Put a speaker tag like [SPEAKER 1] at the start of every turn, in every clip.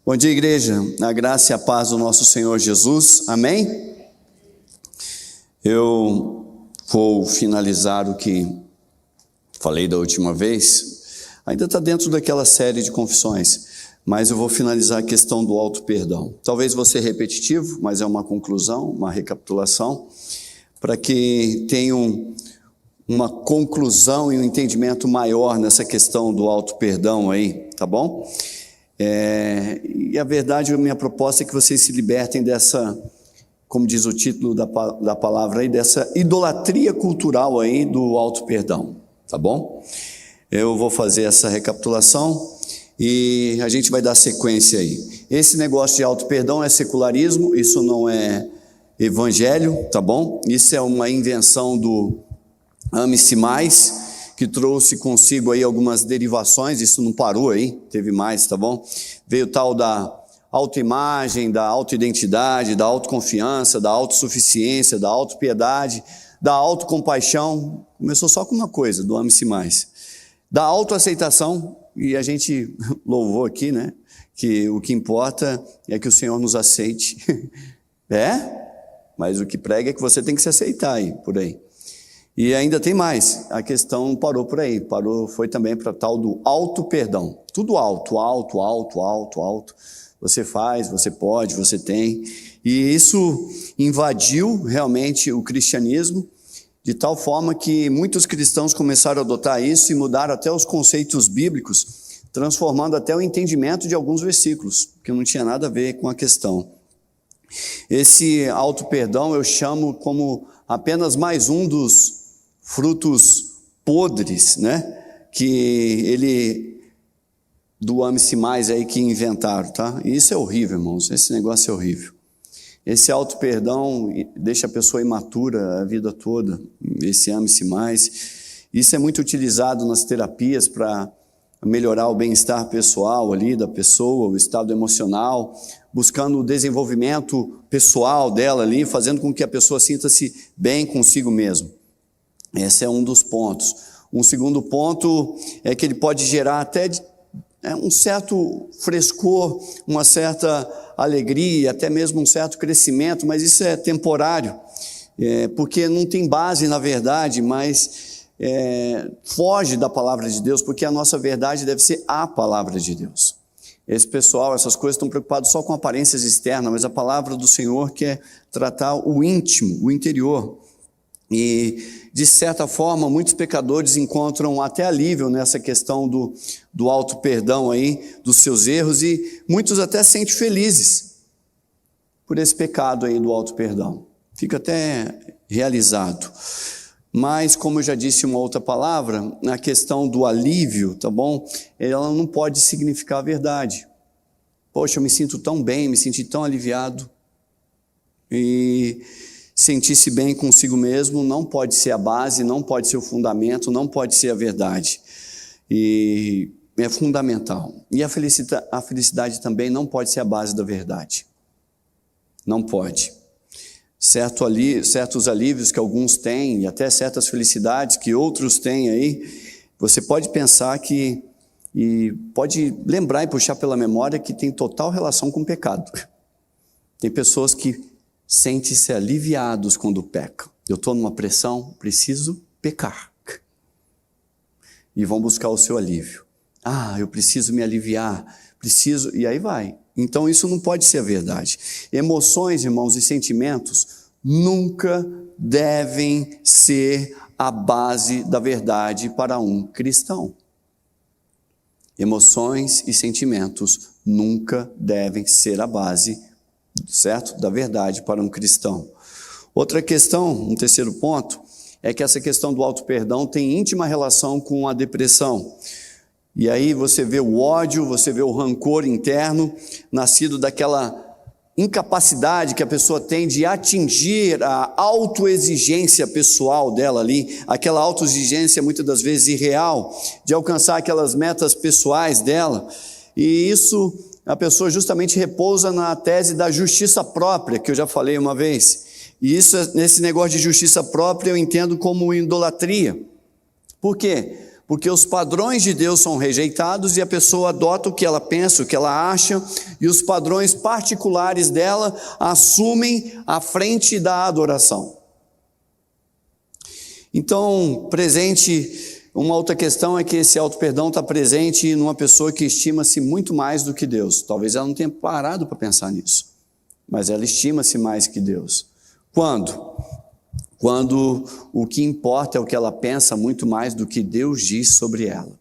[SPEAKER 1] Bom dia, igreja, a graça e a paz do nosso Senhor Jesus, amém? Eu vou finalizar o que falei da última vez, ainda está dentro daquela série de confissões, mas eu vou finalizar a questão do auto-perdão. Talvez vou ser repetitivo, mas é uma conclusão, uma recapitulação, para que tenham uma conclusão e um entendimento maior nessa questão do auto-perdão aí, tá bom? E a verdade, a minha proposta é que vocês se libertem dessa, como diz o título da palavra aí, dessa idolatria cultural aí do auto-perdão, tá bom? Eu vou fazer essa recapitulação e a gente vai dar sequência aí. Esse negócio de auto-perdão é secularismo, isso não é evangelho, tá bom? Isso é uma invenção do Ame-se Mais, que trouxe consigo aí algumas derivações, isso não parou aí, teve mais, tá bom? Veio tal da autoimagem, da autoidentidade, da autoconfiança, da autossuficiência, da autopiedade, da autocompaixão. Começou só com uma coisa, do Ame-se Mais. Da autoaceitação, e a gente louvou aqui, né? Que o que importa é que o Senhor nos aceite. Mas o que prega é que você tem que se aceitar aí, por aí. E ainda tem mais, a questão parou por aí, foi também para tal do auto-perdão. Tudo alto. Você faz, você pode, você tem. E isso invadiu realmente o cristianismo, de tal forma que muitos cristãos começaram a adotar isso e mudaram até os conceitos bíblicos, transformando até o entendimento de alguns versículos, que não tinha nada a ver com a questão. Esse auto-perdão eu chamo como apenas mais um dos frutos podres, né? Do Ame-se Mais aí que inventaram, tá? E isso é horrível, irmãos, esse negócio é horrível. Esse auto-perdão deixa a pessoa imatura a vida toda, esse Ame-se Mais. Isso é muito utilizado nas terapias para melhorar o bem-estar pessoal ali da pessoa, o estado emocional, buscando o desenvolvimento pessoal dela ali, fazendo com que a pessoa sinta-se bem consigo mesmo. Esse é um dos pontos. Um segundo ponto é que ele pode gerar até um certo frescor, uma certa alegria, até mesmo um certo crescimento, mas isso é temporário, porque não tem base na verdade, mas foge da palavra de Deus, porque a nossa verdade deve ser a palavra de Deus. Esse pessoal, essas coisas estão preocupados só com aparências externas, mas a palavra do Senhor quer tratar o íntimo, o interior. E, de certa forma, muitos pecadores encontram até alívio nessa questão do auto-perdão aí, dos seus erros, e muitos até se sentem felizes por esse pecado aí do auto-perdão. Fica até realizado. Mas, como eu já disse uma outra palavra, a questão do alívio, tá bom? Ela não pode significar a verdade. Poxa, eu me sinto tão bem, me senti tão aliviado. E sentir-se bem consigo mesmo não pode ser a base, não pode ser o fundamento, não pode ser a verdade. E é fundamental. E a felicidade também não pode ser a base da verdade. Não pode. Certos alívios que alguns têm, e até certas felicidades que outros têm aí, você pode pensar e pode lembrar e puxar pela memória que tem total relação com o pecado. Tem pessoas que sentem-se aliviados quando pecam. Eu estou numa pressão, preciso pecar. E vão buscar o seu alívio. Eu preciso me aliviar, e aí vai. Então isso não pode ser a verdade. Emoções, irmãos, e sentimentos nunca devem ser a base da verdade para um cristão. Emoções e sentimentos nunca devem ser a base, certo? Da verdade para um cristão. Outra questão, um terceiro ponto, é que essa questão do auto-perdão tem íntima relação com a depressão. E aí você vê o ódio, você vê o rancor interno, nascido daquela incapacidade que a pessoa tem de atingir a autoexigência pessoal dela ali, aquela autoexigência muitas das vezes irreal, de alcançar aquelas metas pessoais dela, e isso a pessoa justamente repousa na tese da justiça própria, que eu já falei uma vez, e isso, nesse negócio de justiça própria eu entendo como idolatria. Por quê? porque os padrões de Deus são rejeitados e a pessoa adota o que ela pensa, o que ela acha, e os padrões particulares dela assumem a frente da adoração. Então, uma outra questão é que esse auto-perdão está presente numa pessoa que estima-se muito mais do que Deus. Talvez ela não tenha parado para pensar nisso, mas ela estima-se mais que Deus. Quando? Quando o que importa é o que ela pensa muito mais do que Deus diz sobre ela.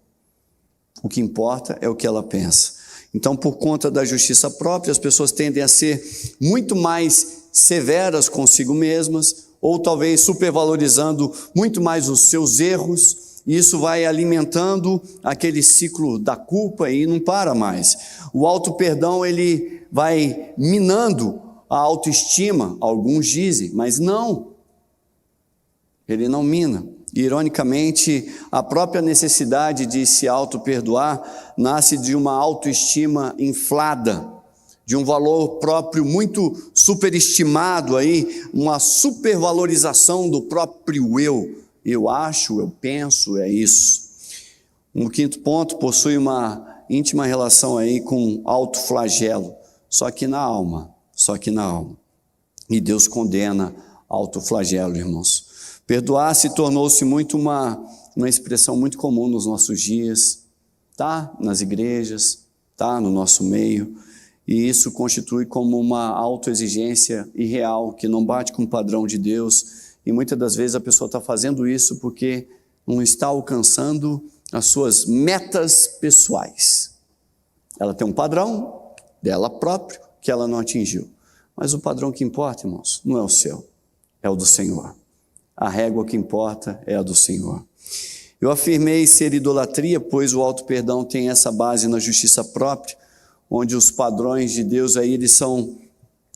[SPEAKER 1] O que importa é o que ela pensa. Então, por conta da justiça própria, as pessoas tendem a ser muito mais severas consigo mesmas, ou talvez supervalorizando muito mais os seus erros, e isso vai alimentando aquele ciclo da culpa e não para mais. O auto-perdão, ele vai minando a autoestima, alguns dizem, mas não. Ele não mina. Ironicamente, a própria necessidade de se auto-perdoar nasce de uma autoestima inflada, de um valor próprio muito superestimado aí, uma supervalorização do próprio eu. Eu acho, eu penso, é isso. Um quinto ponto, possui uma íntima relação aí com autoflagelo, só que na alma. E Deus condena autoflagelo, irmãos. Perdoar se tornou-se muito uma expressão muito comum nos nossos dias, tá? Nas igrejas, tá? No nosso meio. E isso constitui como uma autoexigência irreal, que não bate com o padrão de Deus. E muitas das vezes a pessoa está fazendo isso porque não está alcançando as suas metas pessoais. Ela tem um padrão dela própria que ela não atingiu. Mas o padrão que importa, irmãos, não é o seu, é o do Senhor. A régua que importa é a do Senhor. Eu afirmei ser idolatria, pois o auto-perdão tem essa base na justiça própria, onde os padrões de Deus aí eles são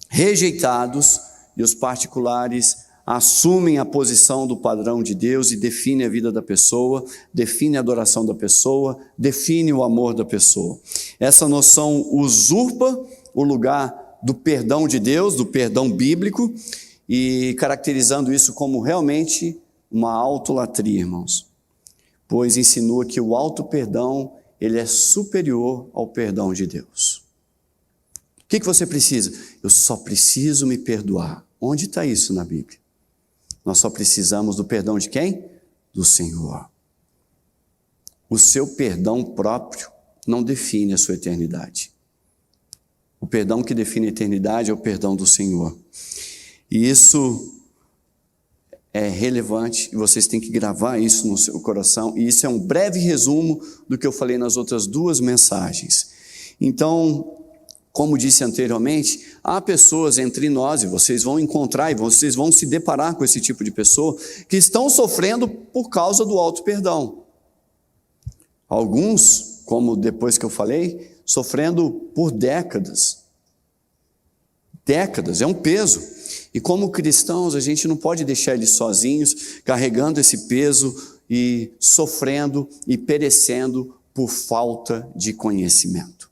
[SPEAKER 1] rejeitados e os particulares assumem a posição do padrão de Deus e definem a vida da pessoa, definem a adoração da pessoa, definem o amor da pessoa. Essa noção usurpa o lugar do perdão de Deus, do perdão bíblico, e caracterizando isso como realmente uma autolatria, irmãos, pois insinua que o auto-perdão ele é superior ao perdão de Deus. O que você precisa? Eu só preciso me perdoar. Onde está isso na Bíblia? Nós só precisamos do perdão de quem? Do Senhor. O seu perdão próprio não define a sua eternidade. O perdão que define a eternidade é o perdão do Senhor. E isso é relevante e vocês têm que gravar isso no seu coração. E isso é um breve resumo do que eu falei nas outras duas mensagens. Então, como disse anteriormente, há pessoas entre nós, e vocês vão encontrar, e vocês vão se deparar com esse tipo de pessoa, que estão sofrendo por causa do auto-perdão. Alguns, como depois que eu falei, sofrendo por décadas. Décadas, é um peso. E como cristãos, a gente não pode deixar eles sozinhos, carregando esse peso e sofrendo e perecendo por falta de conhecimento.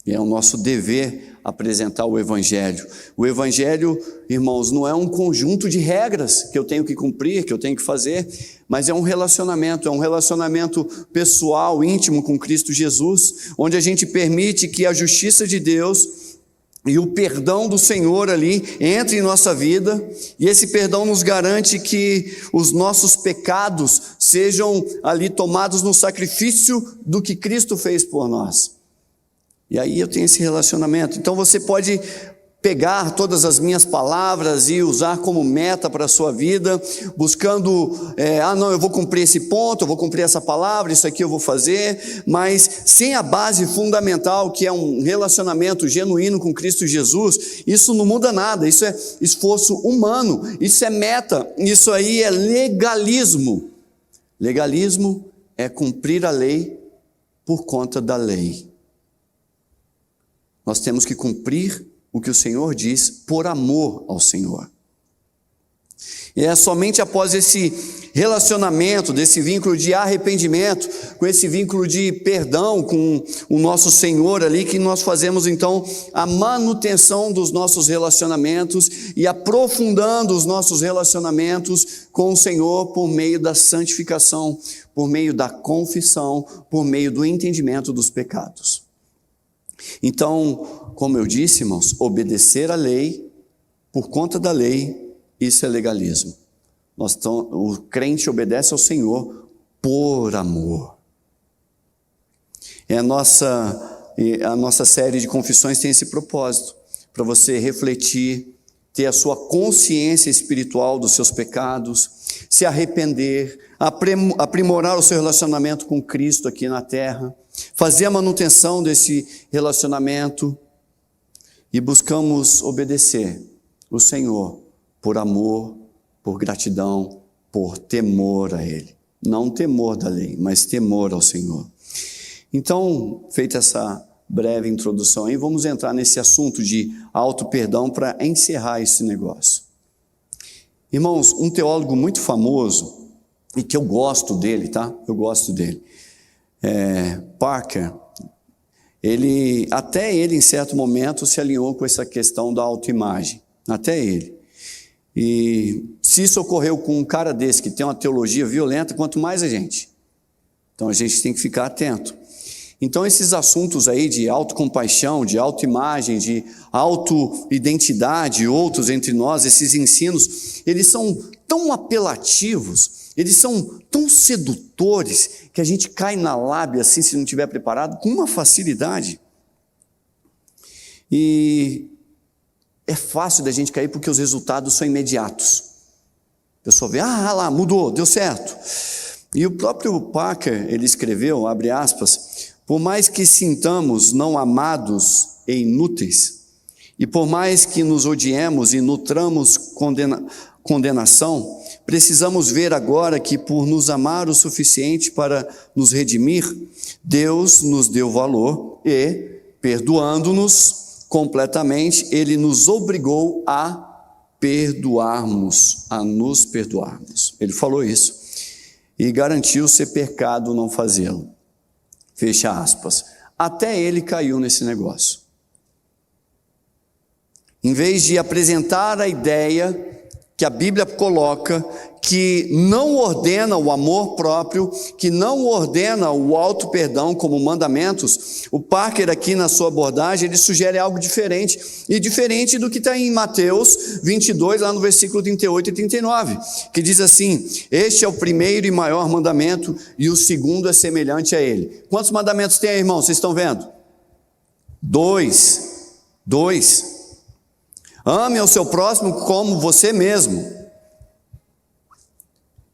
[SPEAKER 1] E é o nosso dever apresentar o Evangelho. O Evangelho, irmãos, não é um conjunto de regras que eu tenho que cumprir, que eu tenho que fazer, mas é um relacionamento pessoal, íntimo com Cristo Jesus, onde a gente permite que a justiça de Deus e o perdão do Senhor ali entre em nossa vida, e esse perdão nos garante que os nossos pecados sejam ali tomados no sacrifício do que Cristo fez por nós. E aí eu tenho esse relacionamento. Então você pode pegar todas as minhas palavras e usar como meta para a sua vida, buscando, não, eu vou cumprir esse ponto, eu vou cumprir essa palavra, isso aqui eu vou fazer, mas sem a base fundamental, que é um relacionamento genuíno com Cristo Jesus, isso não muda nada, isso é esforço humano, isso é meta, isso aí é legalismo. Legalismo é cumprir a lei por conta da lei. Nós temos que cumprir o que o Senhor diz por amor ao Senhor. E é somente após esse relacionamento, desse vínculo de arrependimento, com esse vínculo de perdão com o nosso Senhor ali, que nós fazemos então a manutenção dos nossos relacionamentos e aprofundando os nossos relacionamentos com o Senhor por meio da santificação, por meio da confissão, por meio do entendimento dos pecados. Então, como eu disse, irmãos, obedecer à lei, por conta da lei, isso é legalismo. O crente obedece ao Senhor por amor. A nossa série de confissões tem esse propósito, para você refletir, ter a sua consciência espiritual dos seus pecados, se arrepender, aprimorar o seu relacionamento com Cristo aqui na terra, fazer a manutenção desse relacionamento e buscamos obedecer o Senhor por amor, por gratidão, por temor a Ele. Não temor da lei, mas temor ao Senhor. Então, feita essa breve introdução aí, vamos entrar nesse assunto de auto-perdão para encerrar esse negócio. Irmãos, um teólogo muito famoso, e que eu gosto dele, tá? Eu gosto dele. Parker, até ele em certo momento se alinhou com essa questão da autoimagem. Até ele. E se isso ocorreu com um cara desse que tem uma teologia violenta, quanto mais a gente. Então a gente tem que ficar atento. Então esses assuntos aí de autocompaixão, de autoimagem, de autoidentidade, outros entre nós, esses ensinos, eles são tão apelativos, eles são tão sedutores, que a gente cai na lábia assim, se não estiver preparado, com uma facilidade. E é fácil da gente cair porque os resultados são imediatos. A pessoa vê, lá, mudou, deu certo. E o próprio Parker, ele escreveu, abre aspas, por mais que sintamos não amados e inúteis, e por mais que nos odiemos e nutramos condenação, precisamos ver agora que por nos amar o suficiente para nos redimir, Deus nos deu valor e, perdoando-nos completamente, Ele nos obrigou a perdoarmos, a nos perdoarmos. Ele falou isso e garantiu ser pecado não fazê-lo. Fecha aspas. Até ele caiu nesse negócio. Em vez de apresentar a ideia que a Bíblia coloca, que não ordena o amor próprio, que não ordena o auto-perdão como mandamentos, o Parker aqui na sua abordagem, ele sugere algo diferente, e diferente do que está em Mateus 22, lá no versículo 38 e 39, que diz assim, este é o primeiro e maior mandamento, e o segundo é semelhante a ele. Quantos mandamentos tem aí, irmão? Vocês estão vendo? 2. Ame ao seu próximo como você mesmo.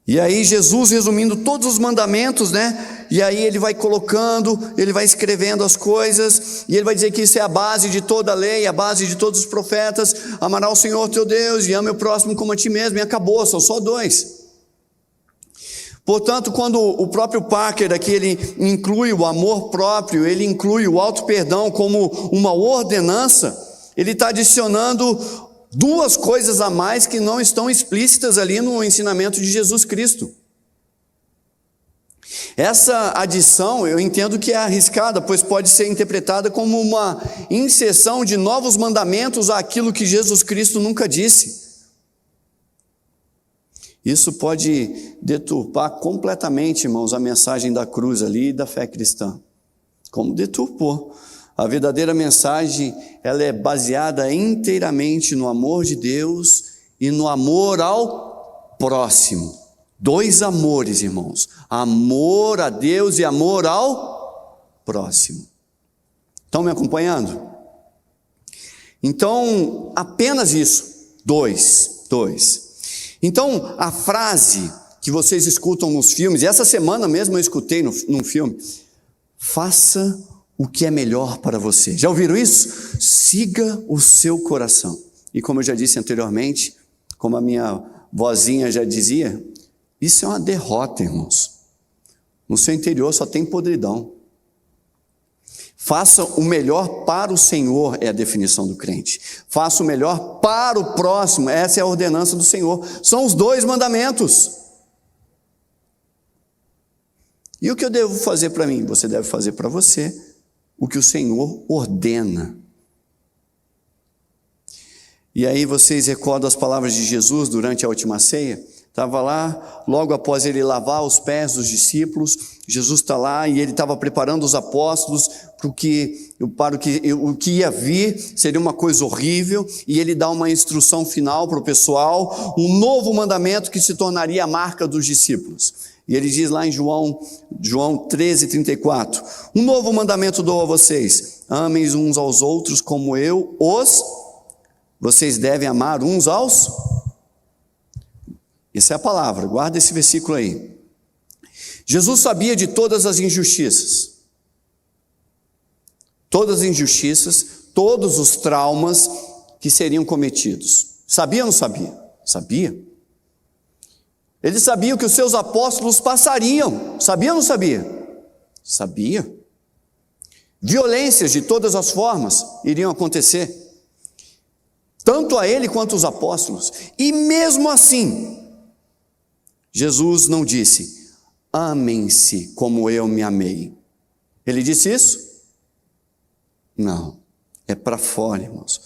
[SPEAKER 1] E aí Jesus resumindo todos os mandamentos, né? E aí ele vai colocando, ele vai escrevendo as coisas, e ele vai dizer que isso é a base de toda a lei, a base de todos os profetas, amará o Senhor teu Deus e ame o próximo como a ti mesmo, e acabou, são só 2. Portanto, quando o próprio Parker aqui, ele inclui o amor próprio, ele inclui o auto-perdão como uma ordenança, ele está adicionando 2 coisas a mais que não estão explícitas ali no ensinamento de Jesus Cristo. Essa adição eu entendo que é arriscada, pois pode ser interpretada como uma inserção de novos mandamentos àquilo que Jesus Cristo nunca disse. Isso pode deturpar completamente, irmãos, a mensagem da cruz ali e da fé cristã. Como deturpou. A verdadeira mensagem, ela é baseada inteiramente no amor de Deus e no amor ao próximo. 2 amores, irmãos. Amor a Deus e amor ao próximo. Estão me acompanhando? Então, apenas isso. 2. Então, a frase que vocês escutam nos filmes, e essa semana mesmo eu escutei num filme, faça o que é melhor para você. Já ouviram isso? Siga o seu coração. E como eu já disse anteriormente, como a minha vozinha já dizia, isso é uma derrota, irmãos. No seu interior só tem podridão. Faça o melhor para o Senhor, é a definição do crente. Faça o melhor para o próximo, essa é a ordenança do Senhor. São os 2 mandamentos. E o que eu devo fazer para mim? Você deve fazer para você o que o Senhor ordena. E aí vocês recordam as palavras de Jesus durante a última ceia? Estava lá, logo após ele lavar os pés dos discípulos, Jesus está lá e ele estava preparando os apóstolos para o que ia vir, seria uma coisa horrível, e ele dá uma instrução final para o pessoal, um novo mandamento que se tornaria a marca dos discípulos. E ele diz lá em João 13:34, um novo mandamento dou a vocês, amem uns aos outros como vocês devem amar uns aos. Essa é a palavra, guarda esse versículo aí. Jesus sabia de todas as injustiças, todos os traumas que seriam cometidos. Sabia ou não sabia? Sabia. Ele sabia que os seus apóstolos passariam. Sabia ou não sabia? Sabia. Violências de todas as formas iriam acontecer, tanto a ele quanto aos apóstolos. E mesmo assim, Jesus não disse, amem-se como eu me amei. Ele disse isso? Não, é para fora, irmãos.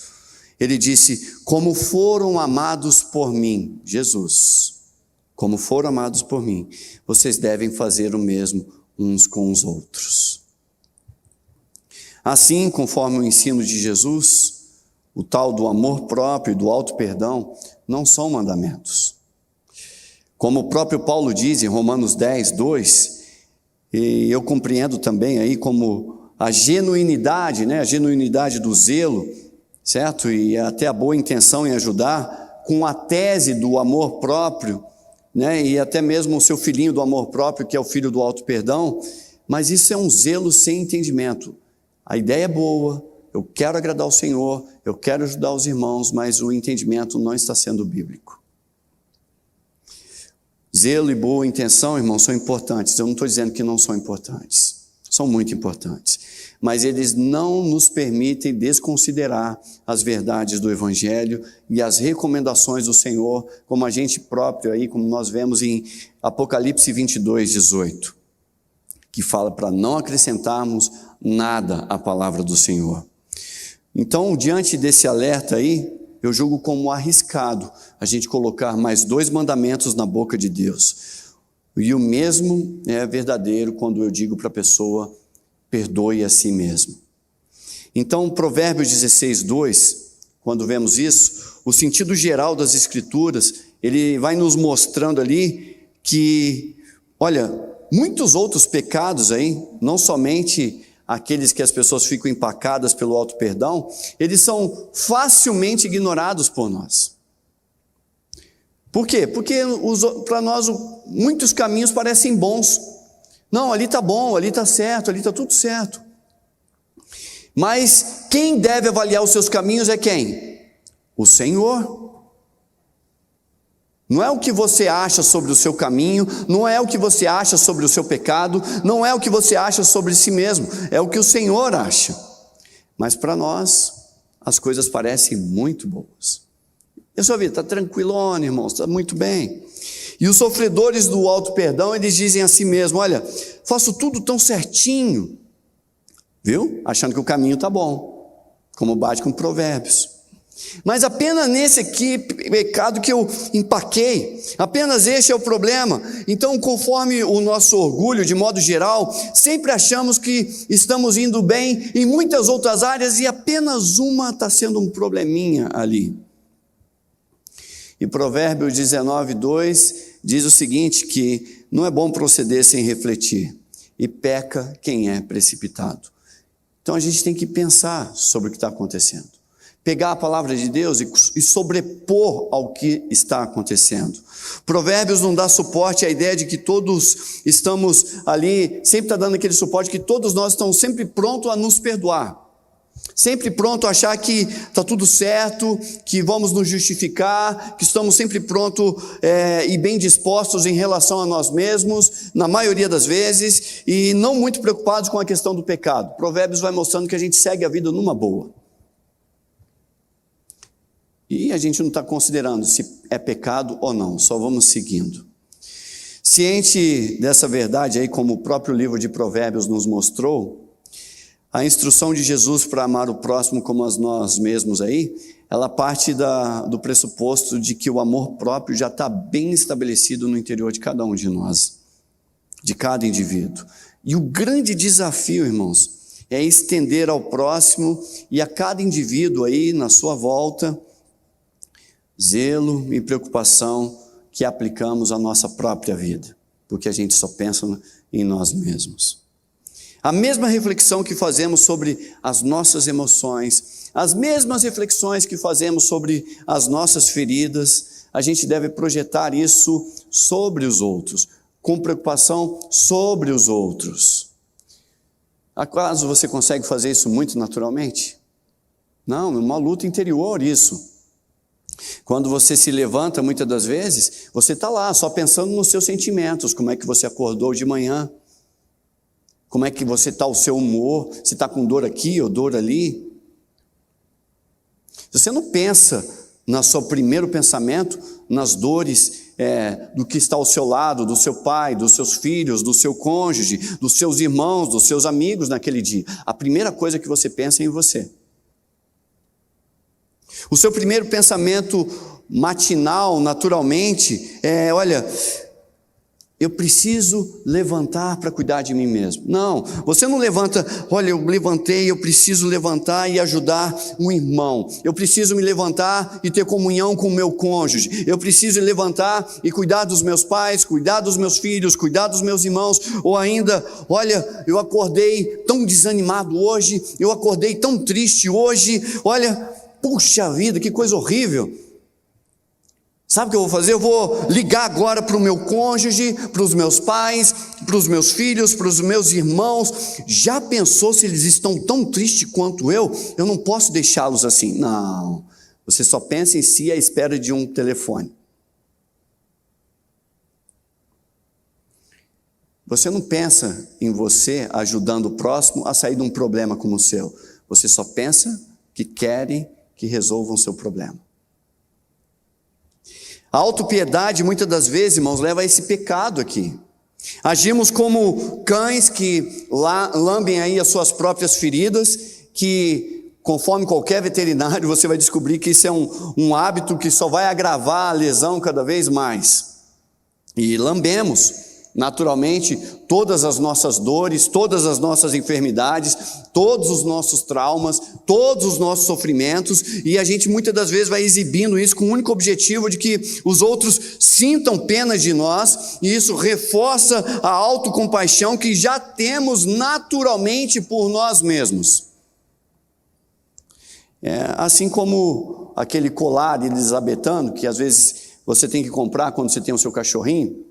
[SPEAKER 1] Ele disse, como foram amados por mim, Jesus, como foram amados por mim, vocês devem fazer o mesmo uns com os outros. Assim, conforme o ensino de Jesus, o tal do amor próprio e do auto-perdão não são mandamentos. Como o próprio Paulo diz em Romanos 10:2, e eu compreendo também aí como a genuinidade, a genuinidade do zelo, certo? E até a boa intenção em ajudar, com a tese do amor próprio, e até mesmo o seu filhinho do amor próprio, que é o filho do auto-perdão, mas isso é um zelo sem entendimento. A ideia é boa, eu quero agradar o Senhor, eu quero ajudar os irmãos, mas o entendimento não está sendo bíblico. Zelo e boa intenção, irmãos, são importantes. Eu não estou dizendo que não são importantes. São muito importantes. Mas eles não nos permitem desconsiderar as verdades do Evangelho e as recomendações do Senhor, como a gente próprio aí, como nós vemos em Apocalipse 22:18, que fala para não acrescentarmos nada à palavra do Senhor. Então, diante desse alerta aí, eu julgo como arriscado a gente colocar mais 2 mandamentos na boca de Deus. E o mesmo é verdadeiro quando eu digo para a pessoa, perdoe a si mesmo. Então, Provérbios 16:2, quando vemos isso, o sentido geral das Escrituras, ele vai nos mostrando ali que, olha, muitos outros pecados aí, não somente aqueles que as pessoas ficam empacadas pelo auto-perdão, eles são facilmente ignorados por nós. Por quê? Porque para nós muitos caminhos parecem bons. Não, ali está bom, ali está certo, ali está tudo certo. Mas quem deve avaliar os seus caminhos é quem? O Senhor. Não é o que você acha sobre o seu caminho, não é o que você acha sobre o seu pecado, não é o que você acha sobre si mesmo, é o que o Senhor acha. Mas para nós, as coisas parecem muito boas. E a sua vida está tranquilona, irmãos, está muito bem. E os sofredores do auto-perdão, eles dizem a si mesmo, olha, faço tudo tão certinho, viu? Achando que o caminho está bom, como bate com Provérbios. Mas apenas nesse aqui pecado que eu empaquei, apenas este é o problema. Então, conforme o nosso orgulho, de modo geral, sempre achamos que estamos indo bem em muitas outras áreas e apenas uma está sendo um probleminha ali. E Provérbios 19:2 diz o seguinte, que não é bom proceder sem refletir, e peca quem é precipitado. Então a gente tem que pensar sobre o que está acontecendo. Pegar a palavra de Deus e sobrepor ao que está acontecendo. Provérbios não dá suporte à ideia de que todos estamos ali, sempre está dando aquele suporte que todos nós estamos sempre prontos a nos perdoar. Sempre pronto a achar que está tudo certo, que vamos nos justificar, que estamos sempre prontos e bem dispostos em relação a nós mesmos, na maioria das vezes, e não muito preocupados com a questão do pecado. Provérbios vai mostrando que a gente segue a vida numa boa. E a gente não está considerando se é pecado ou não, só vamos seguindo. Ciente dessa verdade aí, como o próprio livro de Provérbios nos mostrou, a instrução de Jesus para amar o próximo como a nós mesmos aí, ela parte do pressuposto de que o amor próprio já está bem estabelecido no interior de cada um de nós, de cada indivíduo. E o grande desafio, irmãos, é estender ao próximo e a cada indivíduo aí na sua volta, zelo e preocupação que aplicamos à nossa própria vida, porque a gente só pensa em nós mesmos. A mesma reflexão que fazemos sobre as nossas emoções, as mesmas reflexões que fazemos sobre as nossas feridas, a gente deve projetar isso sobre os outros, com preocupação sobre os outros. Acaso você consegue fazer isso muito naturalmente? Não, é uma luta interior isso. Quando você se levanta, muitas das vezes, você está lá só pensando nos seus sentimentos, como é que você acordou de manhã, como é que você está o seu humor, se está com dor aqui ou dor ali. Você não pensa no seu primeiro pensamento, nas dores do que está ao seu lado, do seu pai, dos seus filhos, do seu cônjuge, dos seus irmãos, dos seus amigos naquele dia. A primeira coisa que você pensa é em você. O seu primeiro pensamento matinal, naturalmente, olha, eu preciso levantar para cuidar de mim mesmo. Não, você não levanta, olha, eu levantei, eu preciso levantar e ajudar um irmão. Eu preciso me levantar e ter comunhão com o meu cônjuge. Eu preciso levantar e cuidar dos meus pais, cuidar dos meus filhos, cuidar dos meus irmãos. Ou ainda, olha, eu acordei tão desanimado hoje, eu acordei tão triste hoje, olha, puxa vida, que coisa horrível. Sabe o que eu vou fazer? Eu vou ligar agora para o meu cônjuge, para os meus pais, para os meus filhos, para os meus irmãos. Já pensou se eles estão tão tristes quanto eu? Eu não posso deixá-los assim. Não, você só pensa em si à espera de um telefone. Você não pensa em você ajudando o próximo a sair de um problema como o seu. Você só pensa que querem que resolvam o seu problema. A autopiedade, muitas das vezes, irmãos, leva a esse pecado aqui. Agimos como cães que lambem aí as suas próprias feridas, que, conforme qualquer veterinário, você vai descobrir que isso é um hábito que só vai agravar a lesão cada vez mais. E lambemos, naturalmente, todas as nossas dores, todas as nossas enfermidades, todos os nossos traumas, todos os nossos sofrimentos, e a gente muitas das vezes vai exibindo isso com o único objetivo de que os outros sintam pena de nós, e isso reforça a autocompaixão que já temos naturalmente por nós mesmos. Assim como aquele colar elisabetano, que às vezes você tem que comprar quando você tem o seu cachorrinho,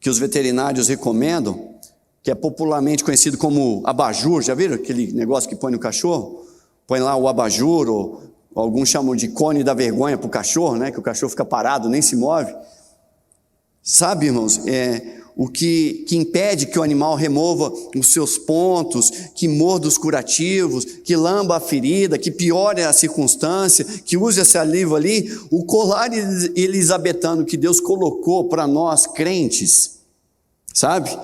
[SPEAKER 1] que os veterinários recomendam, que é popularmente conhecido como abajur. Já viram aquele negócio que põe no cachorro? Põe lá o abajur, ou alguns chamam de cone da vergonha para o cachorro, né? Que o cachorro fica parado, nem se move. Sabe, irmãos, o que impede que o animal remova os seus pontos, que morda os curativos, que lamba a ferida, que piore a circunstância, que use esse alívio ali. O colar elisabetano que Deus colocou para nós crentes, sabe,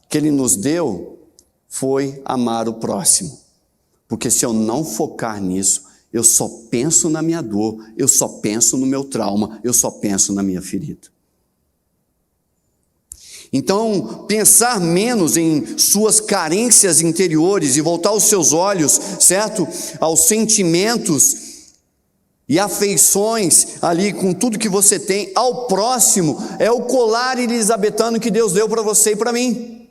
[SPEAKER 1] que Ele nos deu, foi amar o próximo. Porque se eu não focar nisso, eu só penso na minha dor, eu só penso no meu trauma, eu só penso na minha ferida. Então, pensar menos em suas carências interiores e voltar os seus olhos, certo, aos sentimentos e afeições ali com tudo que você tem ao próximo, é o colar elisabetano que Deus deu para você e para mim.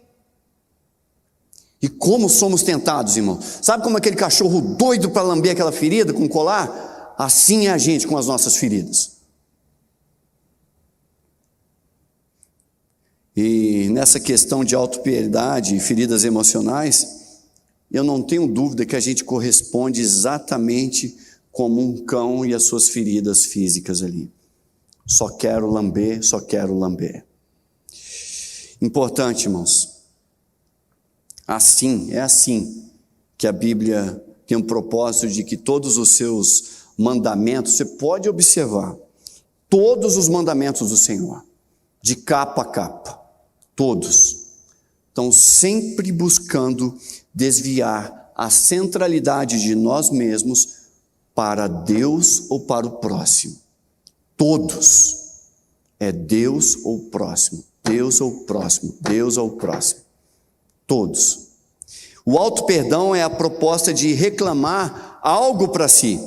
[SPEAKER 1] E como somos tentados, irmão? Sabe como aquele cachorro doido para lamber aquela ferida com colar? Assim é a gente com as nossas feridas. E nessa questão de autopiedade e feridas emocionais, eu não tenho dúvida que a gente corresponde exatamente como um cão e as suas feridas físicas ali. Só quero lamber, só quero lamber. Importante, irmãos. É assim que a Bíblia tem um propósito de que todos os seus mandamentos, você pode observar, todos os mandamentos do Senhor, de capa a capa, todos, estão sempre buscando desviar a centralidade de nós mesmos para Deus ou para o próximo. Todos. É Deus ou o próximo, Deus ou o próximo, Deus ou o próximo. Todos. O auto-perdão é a proposta de reclamar algo para si,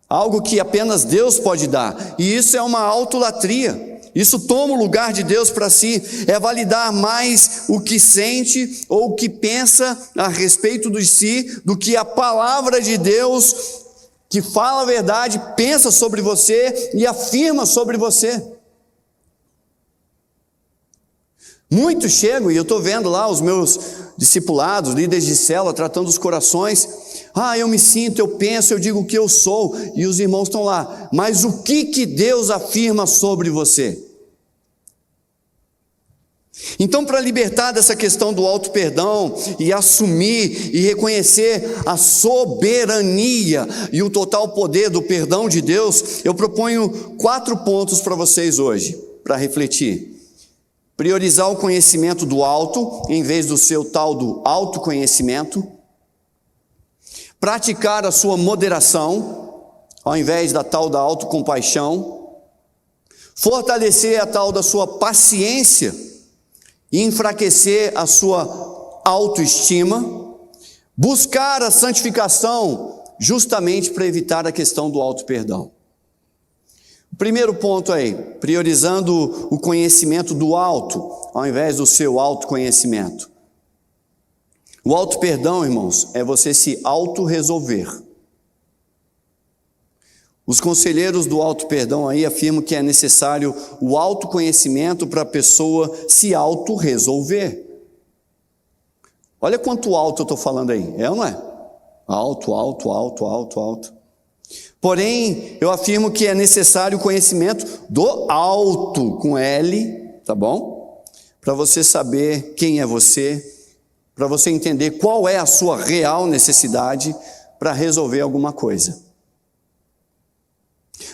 [SPEAKER 1] algo que apenas Deus pode dar, e isso é uma autolatria. Isso toma o lugar de Deus para si, é validar mais o que sente ou o que pensa a respeito de si, do que a palavra de Deus, que fala a verdade, pensa sobre você e afirma sobre você. Muitos chegam, e eu estou vendo lá os meus discipulados, líderes de célula, tratando os corações. Eu me sinto, eu penso, eu digo o que eu sou, e os irmãos estão lá. Mas o que Deus afirma sobre você? Então, para libertar dessa questão do auto-perdão e assumir e reconhecer a soberania e o total poder do perdão de Deus, eu proponho 4 pontos para vocês hoje, para refletir. Priorizar o conhecimento do alto, em vez do seu tal do autoconhecimento. Praticar a sua moderação, ao invés da tal da autocompaixão. Fortalecer a tal da sua paciência e enfraquecer a sua autoestima. Buscar a santificação, justamente para evitar a questão do auto-perdão. O primeiro ponto aí, priorizando o conhecimento do alto, ao invés do seu autoconhecimento. O auto-perdão, irmãos, é você se auto-resolver. Os conselheiros do auto-perdão aí afirmam que é necessário o autoconhecimento para a pessoa se auto-resolver. Olha quanto alto eu estou falando aí, é ou não é? Alto, alto, alto, alto, alto. Porém, eu afirmo que é necessário o conhecimento do alto, com L, tá bom? Para você saber quem é você, para você entender qual é a sua real necessidade para resolver alguma coisa.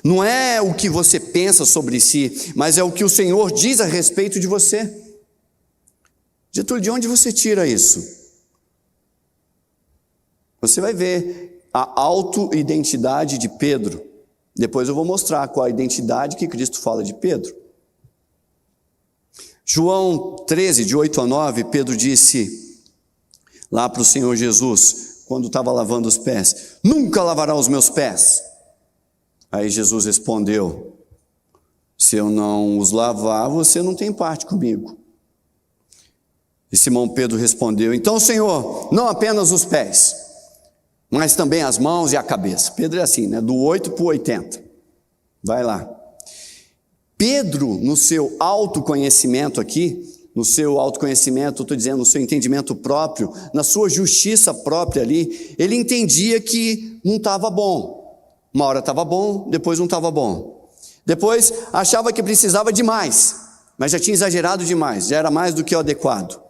[SPEAKER 1] Não é o que você pensa sobre si, mas é o que o Senhor diz a respeito de você. Getúlio, de onde você tira isso? Você vai ver a auto-identidade de Pedro. Depois eu vou mostrar qual a identidade que Cristo fala de Pedro. João 13, de 8 a 9, Pedro disse lá para o Senhor Jesus, quando estava lavando os pés: nunca lavará os meus pés. Aí Jesus respondeu: se eu não os lavar, você não tem parte comigo. E Simão Pedro respondeu: então, Senhor, não apenas os pés, mas também as mãos e a cabeça. Pedro é assim, né? Do 8 para o 80. Vai lá. Pedro, no seu autoconhecimento aqui, no seu autoconhecimento, estou dizendo, no seu entendimento próprio, na sua justiça própria ali, ele entendia que não estava bom. Uma hora estava bom, depois não estava bom. Depois achava que precisava de mais, mas já tinha exagerado demais, já era mais do que o adequado.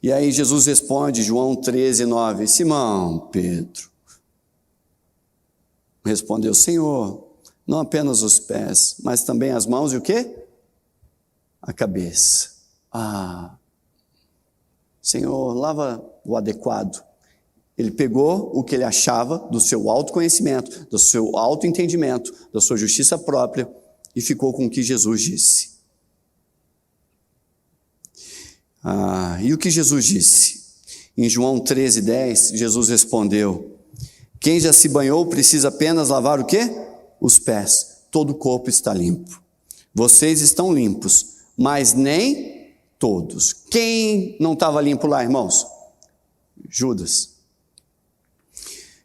[SPEAKER 1] E aí Jesus responde, João 13, 9, Simão Pedro respondeu: Senhor, não apenas os pés, mas também as mãos e o quê? A cabeça. Senhor, lava o adequado. Ele pegou o que ele achava do seu autoconhecimento, do seu autoentendimento, da sua justiça própria e ficou com o que Jesus disse. E o que Jesus disse? Em João 13, 10, Jesus respondeu: quem já se banhou precisa apenas lavar o quê? Os pés. Todo o corpo está limpo. Vocês estão limpos, mas nem todos. Quem não estava limpo lá, irmãos? Judas.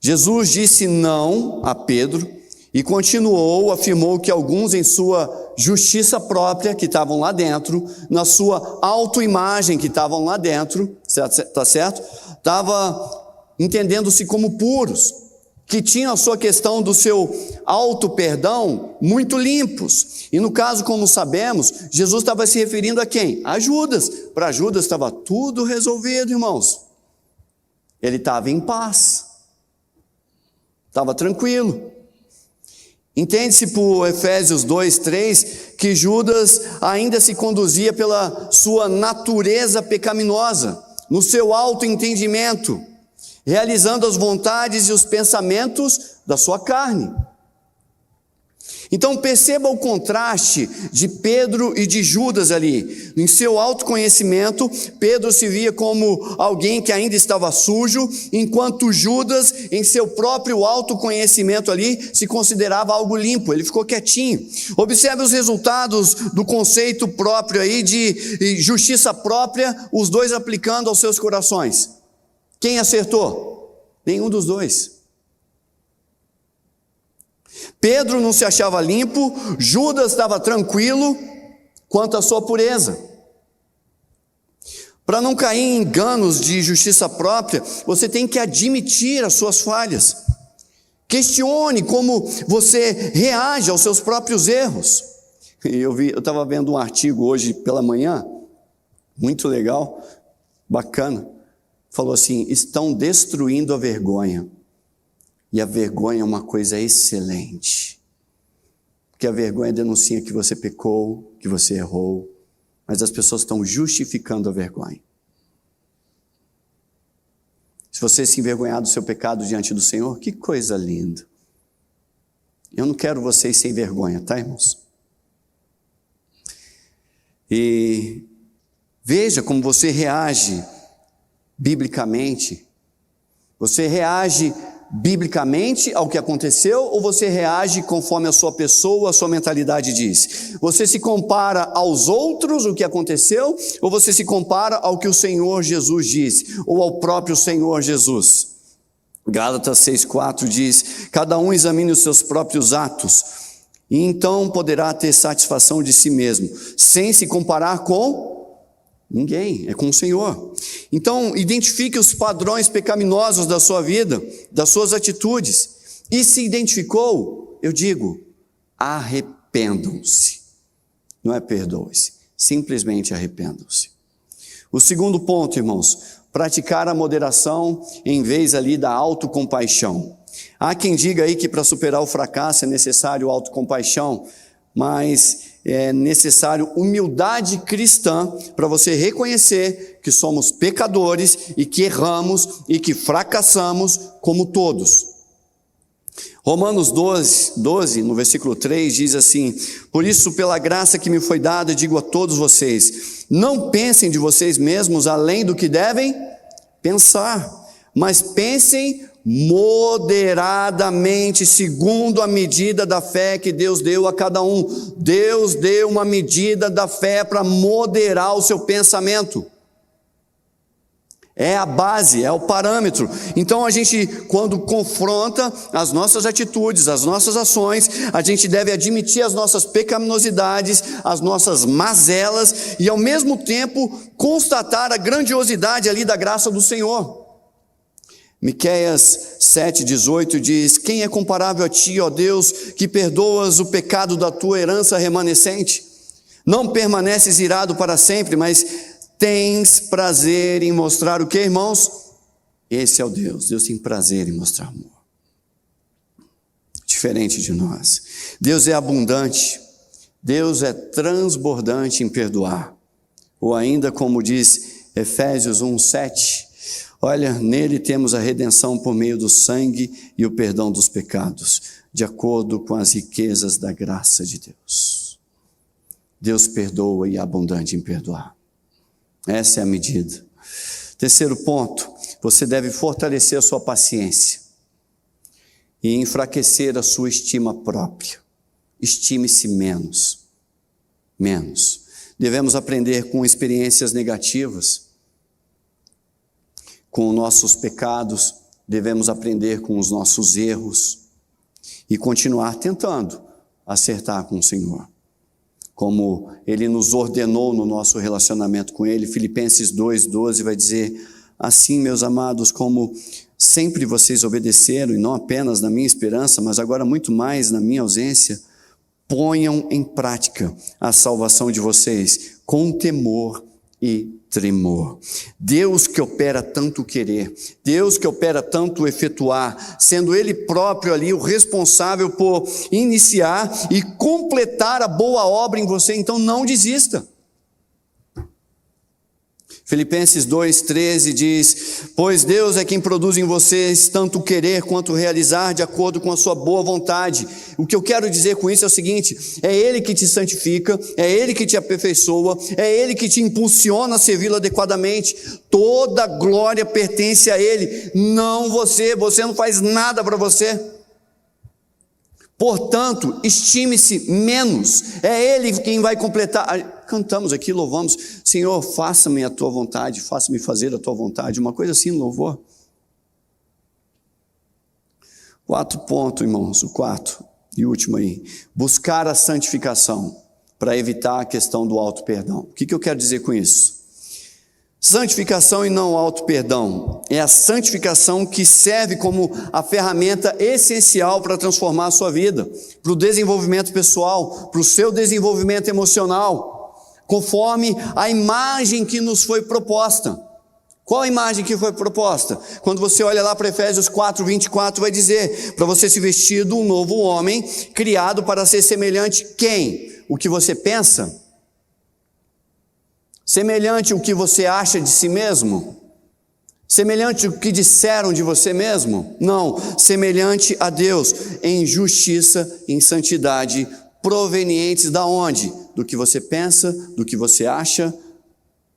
[SPEAKER 1] Jesus disse não a Pedro E continuou, afirmou que alguns em sua justiça própria, que estavam lá dentro, na sua autoimagem, que estavam lá dentro, tá certo? Estava entendendo-se como puros, que tinham a sua questão do seu auto-perdão muito limpos. E no caso, como sabemos, Jesus estava se referindo a quem? A Judas. Para Judas estava tudo resolvido, irmãos. Ele estava em paz, estava tranquilo. Entende-se por Efésios 2:3 que Judas ainda se conduzia pela sua natureza pecaminosa, no seu autoentendimento, realizando as vontades e os pensamentos da sua carne. Então perceba o contraste de Pedro e de Judas ali. Em seu autoconhecimento, Pedro se via como alguém que ainda estava sujo, enquanto Judas, em seu próprio autoconhecimento ali, se considerava algo limpo. Ele ficou quietinho. Observe os resultados do conceito próprio aí de justiça própria, os dois aplicando aos seus corações. Quem acertou? Nenhum dos dois. Pedro não se achava limpo, Judas estava tranquilo quanto à sua pureza. Para não cair em enganos de justiça própria, você tem que admitir as suas falhas. Questione como você reage aos seus próprios erros. Eu estava vendo um artigo hoje pela manhã, muito legal, bacana. Falou assim: estão destruindo a vergonha. E a vergonha é uma coisa excelente, porque a vergonha denuncia que você pecou, que você errou, mas as pessoas estão justificando a vergonha. Se você se envergonhar do seu pecado diante do Senhor, que coisa linda. Eu não quero vocês sem vergonha, tá, irmãos? E veja como você reage biblicamente. Você reage biblicamente ao que aconteceu, ou você reage conforme a sua pessoa, a sua mentalidade diz? Você se compara aos outros o que aconteceu, ou você se compara ao que o Senhor Jesus disse, ou ao próprio Senhor Jesus? Gálatas 6,4 diz: cada um examine os seus próprios atos, e então poderá ter satisfação de si mesmo, sem se comparar com ninguém, é com o Senhor. Então, identifique os padrões pecaminosos da sua vida, das suas atitudes. E se identificou, eu digo, arrependam-se. Não é perdoe-se, simplesmente arrependam-se. O segundo ponto, irmãos, praticar a moderação em vez ali da autocompaixão. Há quem diga aí que para superar o fracasso é necessário autocompaixão, mas é necessário humildade cristã para você reconhecer que somos pecadores e que erramos e que fracassamos como todos. Romanos 12, no versículo 3, diz assim: por isso, pela graça que me foi dada, digo a todos vocês, não pensem de vocês mesmos além do que devem pensar, mas pensem moderadamente, segundo a medida da fé que Deus deu a cada um. Deus deu uma medida da fé para moderar o seu pensamento. É a base, é o parâmetro. Então a gente, quando confronta as nossas atitudes, as nossas ações, a gente deve admitir as nossas pecaminosidades, as nossas mazelas, e ao mesmo tempo constatar a grandiosidade ali da graça do Senhor. Miqueias 7,18 diz: quem é comparável a ti, ó Deus, que perdoas o pecado da tua herança remanescente? Não permaneces irado para sempre, mas tens prazer em mostrar o que, irmãos? Esse é o Deus. Deus tem prazer em mostrar amor. Diferente de nós. Deus é abundante. Deus é transbordante em perdoar. Ou ainda, como diz Efésios 1:7, olha, nele temos a redenção por meio do sangue e o perdão dos pecados, de acordo com as riquezas da graça de Deus. Deus perdoa e é abundante em perdoar. Essa é a medida. Terceiro ponto, você deve fortalecer a sua paciência e enfraquecer a sua estima própria. Estime-se menos. Devemos aprender com experiências negativas. Com nossos pecados, devemos aprender com os nossos erros. e continuar tentando acertar com o Senhor. Como Ele nos ordenou no nosso relacionamento com Ele, Filipenses 2:12 vai dizer: assim, meus amados, como sempre vocês obedeceram, e não apenas na minha esperança, mas agora muito mais na minha ausência, ponham em prática a salvação de vocês com temor e tremor. Deus que opera tanto querer, Deus que opera tanto efetuar, sendo Ele próprio ali o responsável por iniciar e completar a boa obra em você, então não desista. Filipenses 2:13 diz: pois Deus é quem produz em vocês tanto querer quanto realizar de acordo com a sua boa vontade. O que eu quero dizer com isso é o seguinte: é Ele que te santifica, é Ele que te aperfeiçoa, é Ele que te impulsiona a servi-lo adequadamente. Toda glória pertence a Ele, não você não faz nada para você. Portanto, estime-se menos, é Ele quem vai completar. Cantamos aqui, louvamos: Senhor, faça-me a tua vontade, faça-me fazer a tua vontade, uma coisa assim, louvor. 4 pontos, irmãos, o 4 e último aí: buscar a santificação, para evitar a questão do auto-perdão. O que eu quero dizer com isso? Santificação e não auto-perdão é a santificação que serve como a ferramenta essencial para transformar a sua vida, para o desenvolvimento pessoal, para o seu desenvolvimento emocional, conforme a imagem que nos foi proposta. Qual a imagem que foi proposta? Quando você olha lá para Efésios 4:24, vai dizer: para você se vestir de um novo homem, criado para ser semelhante quem? O que você pensa? Semelhante ao que você acha de si mesmo? Semelhante ao que disseram de você mesmo? Não, semelhante a Deus, em justiça, em santidade, provenientes da onde? Do que você pensa, do que você acha?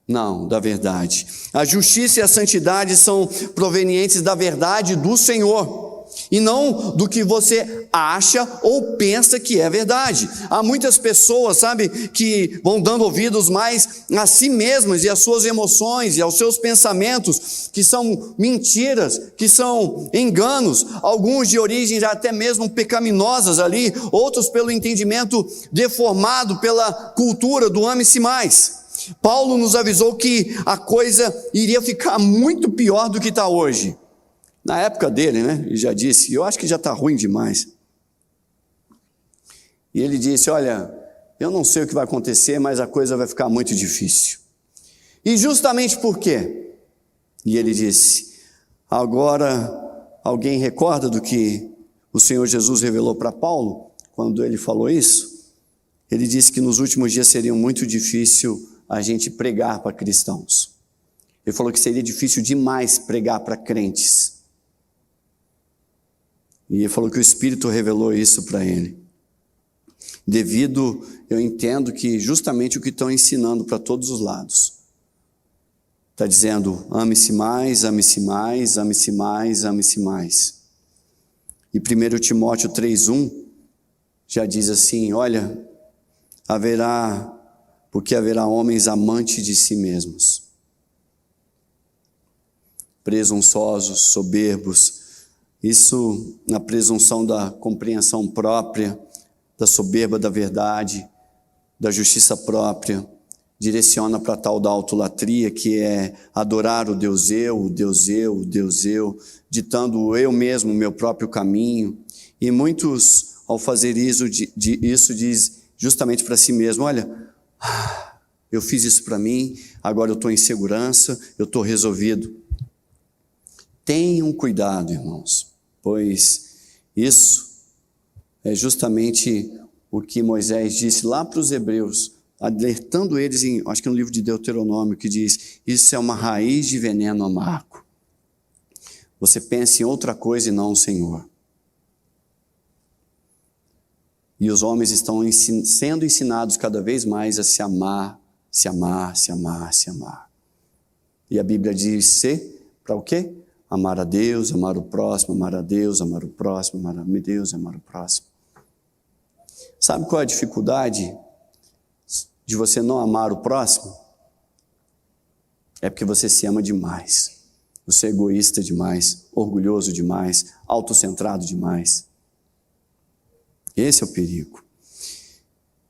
[SPEAKER 1] Não, da verdade. A justiça e a santidade são provenientes da verdade do Senhor, e não do que você acha ou pensa que é verdade. Há muitas pessoas, sabe, que vão dando ouvidos mais a si mesmas e às suas emoções e aos seus pensamentos, que são mentiras, que são enganos, alguns de origem já até mesmo pecaminosas ali, outros pelo entendimento deformado pela cultura do ame-se mais. Paulo nos avisou que a coisa iria ficar muito pior do que está hoje. Na época dele, né, ele já disse: eu acho que já está ruim demais. E ele disse: olha, eu não sei o que vai acontecer, mas a coisa vai ficar muito difícil. E justamente por quê? E ele disse: agora, alguém recorda do que o Senhor Jesus revelou para Paulo, quando ele falou isso? Ele disse que nos últimos dias seria muito difícil a gente pregar para cristãos. Ele falou que seria difícil demais pregar para crentes. E ele falou que o Espírito revelou isso para ele. Eu entendo que justamente o que estão ensinando para todos os lados. Está dizendo: ame-se mais, ame-se mais, ame-se mais, ame-se mais. E 1 Timóteo 3:1 já diz assim: olha, porque haverá homens amantes de si mesmos, presunçosos, soberbos. Isso na presunção da compreensão própria, da soberba da verdade, da justiça própria, direciona para tal da autolatria, que é adorar o Deus eu, ditando eu mesmo o meu próprio caminho. E muitos, ao fazer isso diz justamente para si mesmo: olha, eu fiz isso para mim, agora eu estou em segurança, eu estou resolvido. Tenham cuidado, irmãos, pois isso é justamente o que Moisés disse lá para os hebreus, alertando eles, acho que no livro de Deuteronômio, que diz: isso é uma raiz de veneno amargo. Você pensa em outra coisa e não o Senhor. E os homens estão sendo ensinados cada vez mais a se amar, se amar, se amar, se amar. E a Bíblia diz para o quê? Amar a Deus, amar o próximo, amar a Deus, amar o próximo, amar a Deus, amar o próximo. Sabe qual é a dificuldade de você não amar o próximo? É porque você se ama demais. Você é egoísta demais, orgulhoso demais, autocentrado demais. Esse é o perigo.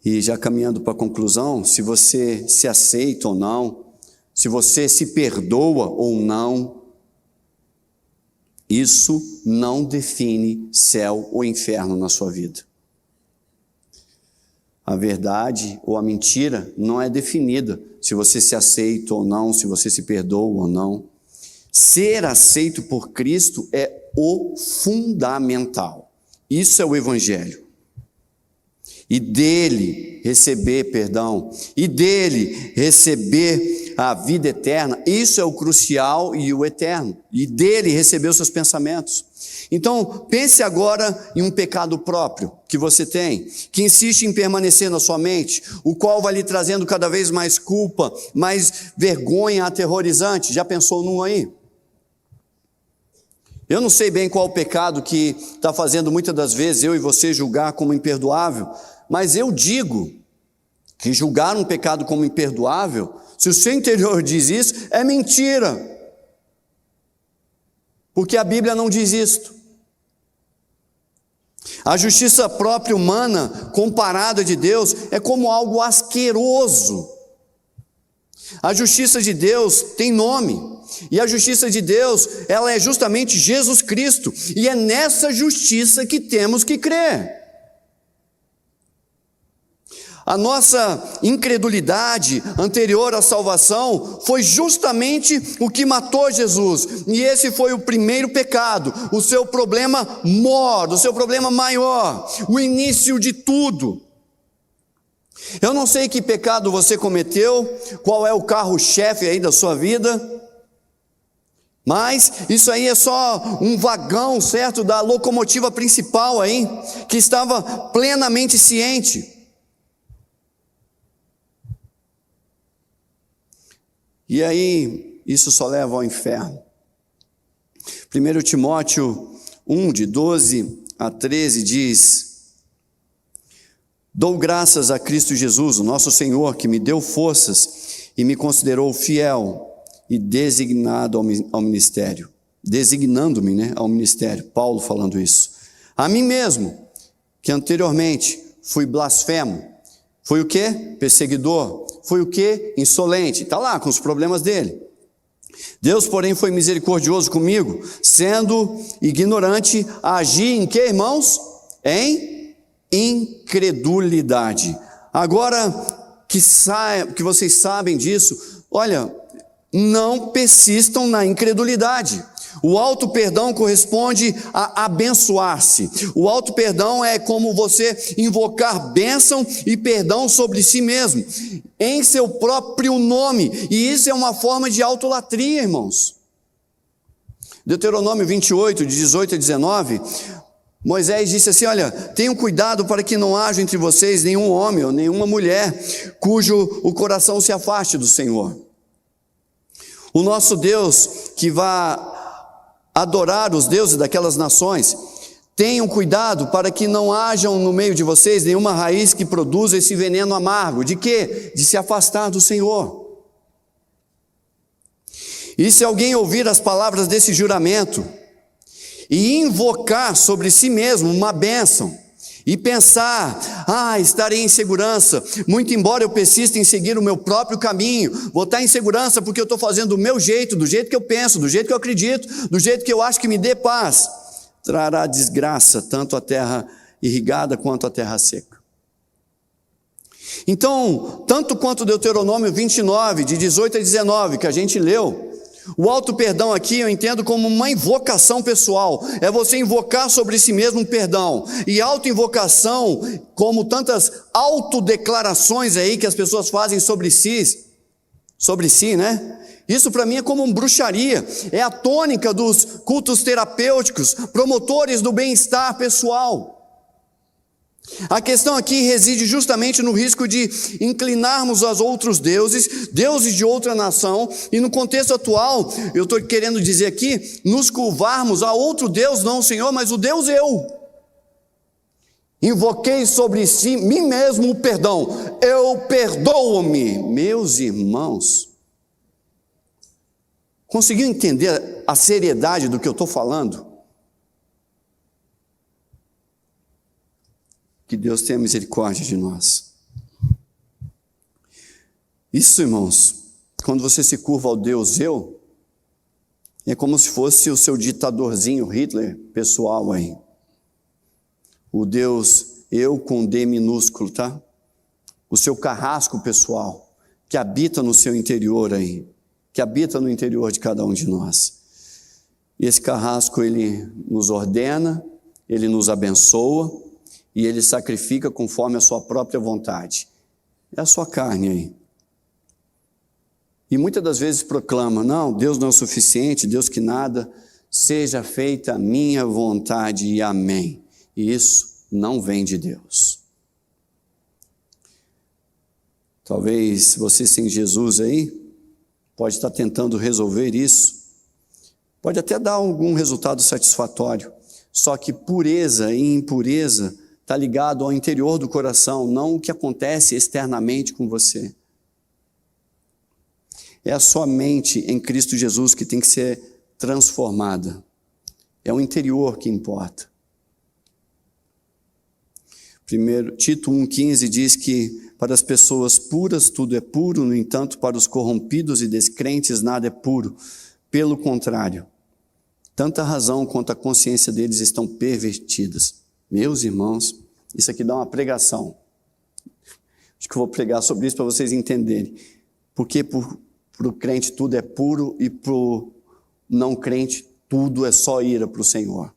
[SPEAKER 1] E já caminhando para a conclusão, se você se aceita ou não, se você se perdoa ou não, isso não define céu ou inferno na sua vida. A verdade ou a mentira não é definida se você se aceita ou não, se você se perdoa ou não. Ser aceito por Cristo é o fundamental. Isso é o Evangelho. E dele receber perdão, e dele receber a vida eterna, isso é o crucial e o eterno. E dele receber os seus pensamentos. Então, pense agora em um pecado próprio que você tem, que insiste em permanecer na sua mente, o qual vai lhe trazendo cada vez mais culpa, mais vergonha aterrorizante. Já pensou num aí? Eu não sei bem qual o pecado que está fazendo muitas das vezes eu e você julgar como imperdoável, mas eu digo que julgar um pecado como imperdoável, se o seu interior diz isso, é mentira. Porque a Bíblia não diz isto. A justiça própria humana, comparada de Deus, é como algo asqueroso. A justiça de Deus tem nome. E a justiça de Deus, ela é justamente Jesus Cristo. E é nessa justiça que temos que crer. A nossa incredulidade anterior à salvação foi justamente o que matou Jesus. E esse foi o primeiro pecado, o seu problema maior, o seu problema maior, o início de tudo. Eu não sei que pecado você cometeu, qual é o carro-chefe aí da sua vida, mas isso aí é só um vagão, certo, da locomotiva principal aí, que estava plenamente ciente. E aí, isso só leva ao inferno. 1 Timóteo 1, de 12 a 13, diz: Dou graças a Cristo Jesus, o nosso Senhor, que me deu forças e me considerou fiel e designado ao ministério. Designando-me, ao ministério. Paulo falando isso. A mim mesmo, que anteriormente fui blasfemo. Fui o quê? Perseguidor. Fui o quê? Insolente. Está lá com os problemas dele. Deus, porém, foi misericordioso comigo, sendo ignorante, agir em quê, irmãos? Em incredulidade. Agora que vocês sabem disso, olha, não persistam na incredulidade. O auto-perdão corresponde a abençoar-se. O auto-perdão é como você invocar bênção e perdão sobre si mesmo, em seu próprio nome. E isso é uma forma de autolatria, irmãos. Deuteronômio 28, de 18 a 19, Moisés disse assim: olha, tenham cuidado para que não haja entre vocês nenhum homem ou nenhuma mulher cujo o coração se afaste do Senhor. O nosso Deus que vai adorar os deuses daquelas nações, tenham cuidado para que não hajam no meio de vocês nenhuma raiz que produza esse veneno amargo. De quê? De se afastar do Senhor. E se alguém ouvir as palavras desse juramento e invocar sobre si mesmo uma bênção, e pensar: estarei em segurança, muito embora eu persista em seguir o meu próprio caminho, vou estar em segurança porque eu estou fazendo do meu jeito, do jeito que eu penso, do jeito que eu acredito, do jeito que eu acho que me dê paz, trará desgraça, tanto a terra irrigada quanto a terra seca. Então, tanto quanto Deuteronômio 29, de 18 a 19, que a gente leu, o auto-perdão aqui eu entendo como uma invocação pessoal, é você invocar sobre si mesmo um perdão, e auto-invocação, como tantas autodeclarações aí que as pessoas fazem sobre si, isso para mim é como uma bruxaria, é a tônica dos cultos terapêuticos, promotores do bem-estar pessoal. A questão aqui reside justamente no risco de inclinarmos aos outros deuses, deuses de outra nação, e no contexto atual, eu estou querendo dizer aqui, nos curvarmos a outro Deus, não o Senhor, mas o Deus eu. Invoquei sobre mim mesmo o perdão, eu perdoo-me. Meus irmãos, conseguiu entender a seriedade do que eu estou falando? Que Deus tenha misericórdia de nós. Isso, irmãos, quando você se curva ao Deus eu, é como se fosse o seu ditadorzinho Hitler pessoal aí. O Deus eu com D minúsculo, tá? O seu carrasco pessoal, que habita no seu interior aí, que habita no interior de cada um de nós. E esse carrasco, ele nos ordena, ele nos abençoa e ele sacrifica conforme a sua própria vontade. É a sua carne aí. E muitas das vezes proclama, não, Deus não é o suficiente, Deus que nada, seja feita a minha vontade e amém. E isso não vem de Deus. Talvez você sem Jesus aí, pode estar tentando resolver isso, pode até dar algum resultado satisfatório, só que pureza e impureza está ligado ao interior do coração, não o que acontece externamente com você. É a sua mente em Cristo Jesus que tem que ser transformada. É o interior que importa. Primeiro, Tito 1,15 diz que para as pessoas puras tudo é puro, no entanto, para os corrompidos e descrentes nada é puro. Pelo contrário, tanta razão quanto a consciência deles estão pervertidas. Meus irmãos, isso aqui dá uma pregação. Acho que eu vou pregar sobre isso para vocês entenderem. Porque para o crente tudo é puro e para o não crente tudo é só ira para o Senhor.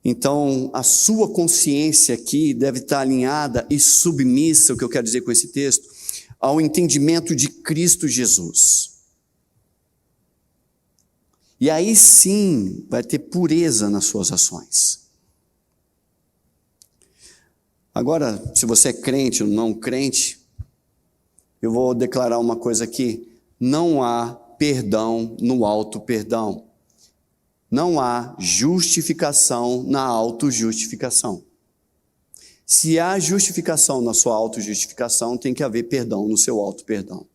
[SPEAKER 1] Então, a sua consciência aqui deve estar alinhada e submissa, o que eu quero dizer com esse texto, ao entendimento de Cristo Jesus. E aí sim vai ter pureza nas suas ações. Agora, se você é crente ou não crente, eu vou declarar uma coisa aqui: não há perdão no auto-perdão. Não há justificação na autojustificação. Se há justificação na sua autojustificação, tem que haver perdão no seu auto-perdão.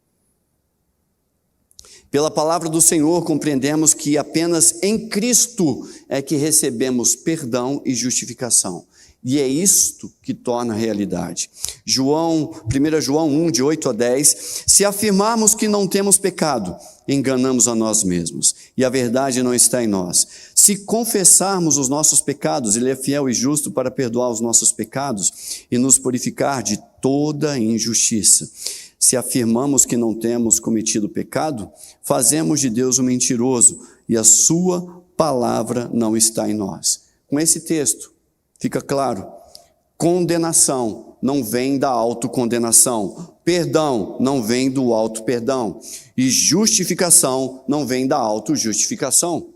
[SPEAKER 1] Pela palavra do Senhor, compreendemos que apenas em Cristo é que recebemos perdão e justificação. E é isto que torna realidade. 1 João 1, de 8 a 10, se afirmarmos que não temos pecado, enganamos a nós mesmos, e a verdade não está em nós. Se confessarmos os nossos pecados, Ele é fiel e justo para perdoar os nossos pecados e nos purificar de toda injustiça. Se afirmamos que não temos cometido pecado, fazemos de Deus um mentiroso, e a sua palavra não está em nós. Com esse texto, fica claro, condenação não vem da autocondenação, perdão não vem do auto-perdão, e justificação não vem da autojustificação.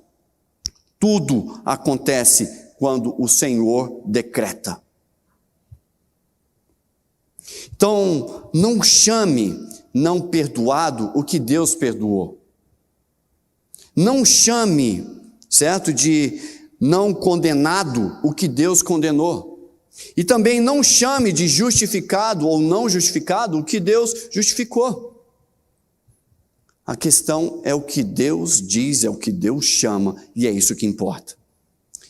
[SPEAKER 1] Tudo acontece quando o Senhor decreta. Então, não chame não perdoado o que Deus perdoou. Não chame, certo, de não condenado o que Deus condenou. E também não chame de justificado ou não justificado o que Deus justificou. A questão é o que Deus diz, é o que Deus chama, e é isso que importa.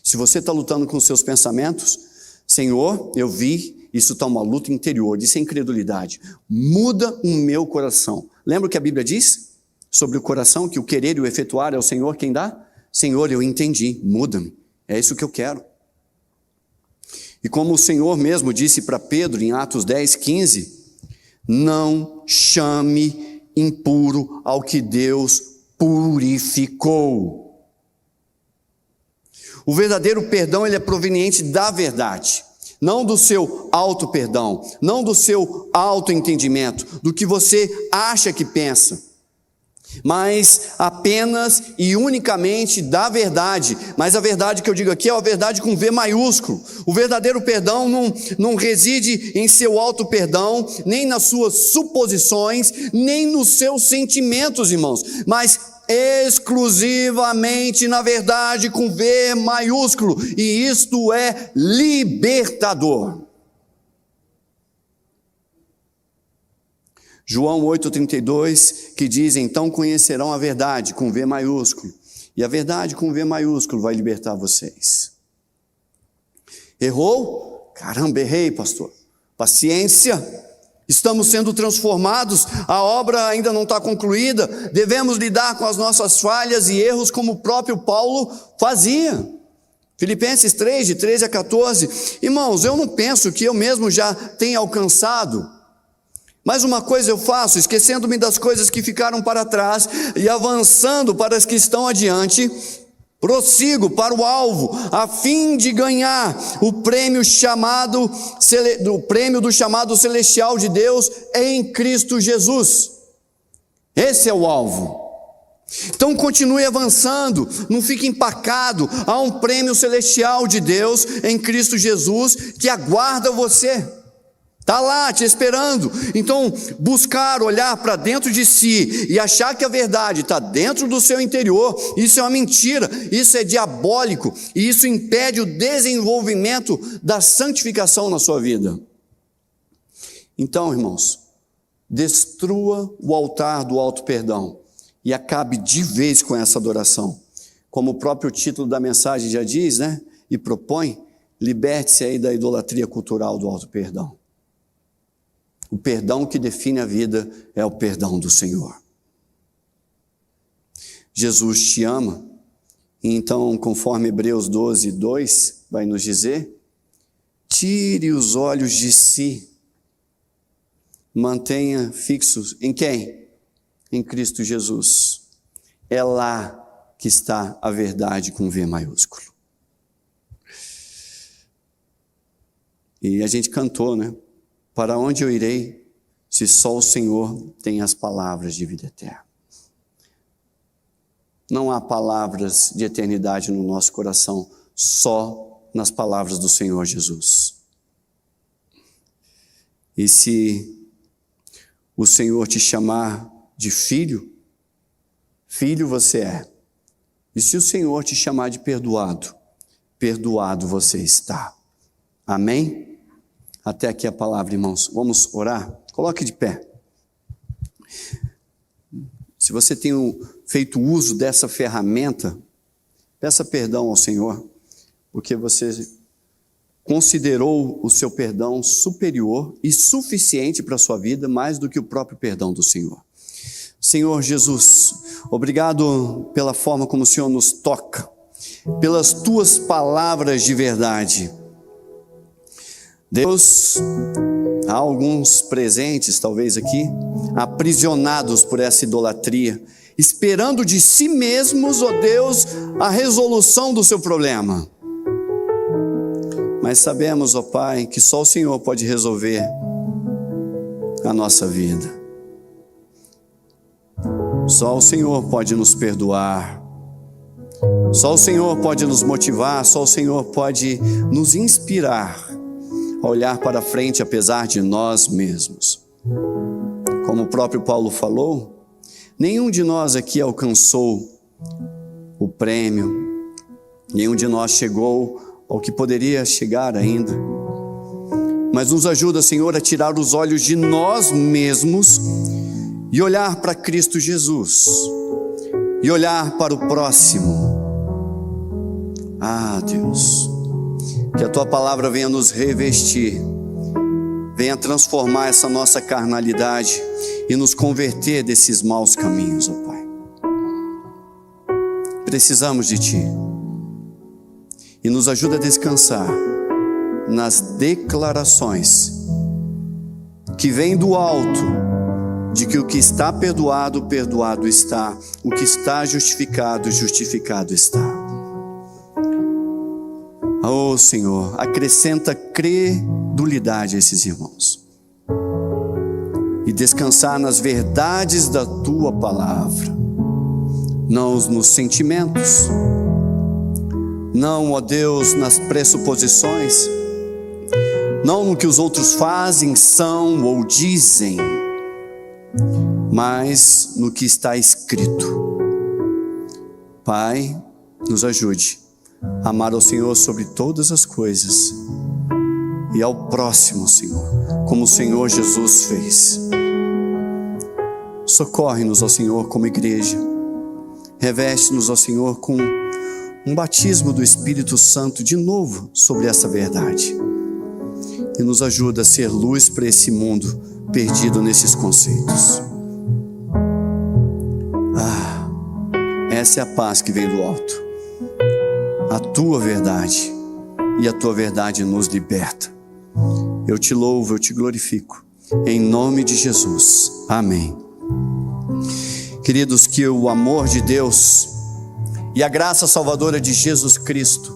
[SPEAKER 1] Se você está lutando com seus pensamentos, Senhor, eu vi, isso está uma luta interior, isso é incredulidade. Muda o meu coração. Lembra o que a Bíblia diz sobre o coração, que o querer e o efetuar é o Senhor quem dá? Senhor, eu entendi, muda-me, é isso que eu quero. E como o Senhor mesmo disse para Pedro em Atos 10, 15, não chame impuro ao que Deus purificou. O verdadeiro perdão, ele é proveniente da verdade, não do seu auto-perdão, não do seu auto-entendimento, do que você acha que pensa, mas apenas e unicamente da verdade. Mas a verdade que eu digo aqui é a verdade com V maiúsculo. O verdadeiro perdão não reside em seu auto-perdão, nem nas suas suposições, nem nos seus sentimentos, irmãos, mas exclusivamente na verdade com V maiúsculo, e isto é libertador. João 8,32, que diz, então conhecerão a verdade, com V maiúsculo, e a verdade com V maiúsculo vai libertar vocês. Errou? Caramba, errei, pastor. Paciência. Estamos sendo transformados, a obra ainda não está concluída, devemos lidar com as nossas falhas e erros como o próprio Paulo fazia. Filipenses 3, de 13 a 14. Irmãos, eu não penso que eu mesmo já tenha alcançado, mas uma coisa eu faço, esquecendo-me das coisas que ficaram para trás e avançando para as que estão adiante, prossigo para o alvo, a fim de ganhar o prêmio do chamado celestial de Deus em Cristo Jesus. Esse é o alvo. Então continue avançando, não fique empacado. Há um prêmio celestial de Deus em Cristo Jesus que aguarda você. Está lá te esperando. Então buscar olhar para dentro de si e achar que a verdade está dentro do seu interior, isso é uma mentira, isso é diabólico e isso impede o desenvolvimento da santificação na sua vida. Então, irmãos, destrua o altar do alto perdão e acabe de vez com essa adoração. Como o próprio título da mensagem já diz, né? E propõe, liberte-se aí da idolatria cultural do alto perdão. O perdão que define a vida é o perdão do Senhor. Jesus te ama, e então, conforme Hebreus 12, 2 vai nos dizer, tire os olhos de si, mantenha fixos em quem? Em Cristo Jesus. É lá que está a verdade com V maiúsculo. E a gente cantou, né? Para onde eu irei, se só o Senhor tem as palavras de vida eterna? Não há palavras de eternidade no nosso coração, só nas palavras do Senhor Jesus. E se o Senhor te chamar de filho, filho você é. E se o Senhor te chamar de perdoado, perdoado você está. Amém? Até aqui a palavra, irmãos. Vamos orar? Coloque de pé. Se você tem feito uso dessa ferramenta, peça perdão ao Senhor, porque você considerou o seu perdão superior e suficiente para a sua vida, mais do que o próprio perdão do Senhor. Senhor Jesus, obrigado pela forma como o Senhor nos toca, pelas tuas palavras de verdade. Deus, há alguns presentes, talvez aqui, aprisionados por essa idolatria, esperando de si mesmos, ó Deus, a resolução do seu problema. Mas sabemos, ó Pai, que só o Senhor pode resolver a nossa vida. Só o Senhor pode nos perdoar. Só o Senhor pode nos motivar, só o Senhor pode nos inspirar a olhar para frente apesar de nós mesmos. Como o próprio Paulo falou, nenhum de nós aqui alcançou o prêmio, nenhum de nós chegou ao que poderia chegar ainda. Mas nos ajuda, Senhor, a tirar os olhos de nós mesmos e olhar para Cristo Jesus, e olhar para o próximo. Ah, Deus, que a Tua palavra venha nos revestir, venha transformar essa nossa carnalidade e nos converter desses maus caminhos, ó Pai. Precisamos de Ti. E nos ajuda a descansar nas declarações que vêm do alto, de que o que está perdoado, perdoado está, o que está justificado, justificado está. Oh Senhor, acrescenta credulidade a esses irmãos e descansar nas verdades da Tua palavra, não nos sentimentos, não, ó Deus, nas pressuposições, não no que os outros fazem, são ou dizem, mas no que está escrito. Pai, nos ajude a amar ao Senhor sobre todas as coisas e ao próximo, Senhor, como o Senhor Jesus fez. Socorre-nos, ó Senhor, como igreja. Reveste-nos, ó Senhor, com um batismo do Espírito Santo de novo sobre essa verdade. e nos ajuda a ser luz para esse mundo perdido nesses conceitos. Essa é a paz que vem do alto. A tua verdade, e a tua verdade nos liberta. Eu te louvo, eu te glorifico, em nome de Jesus, amém. Queridos, que o amor de Deus e a graça salvadora de Jesus Cristo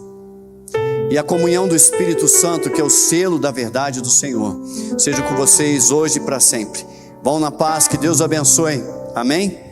[SPEAKER 1] e a comunhão do Espírito Santo, que é o selo da verdade do Senhor, seja com vocês hoje e para sempre. Vão na paz, que Deus abençoe, amém?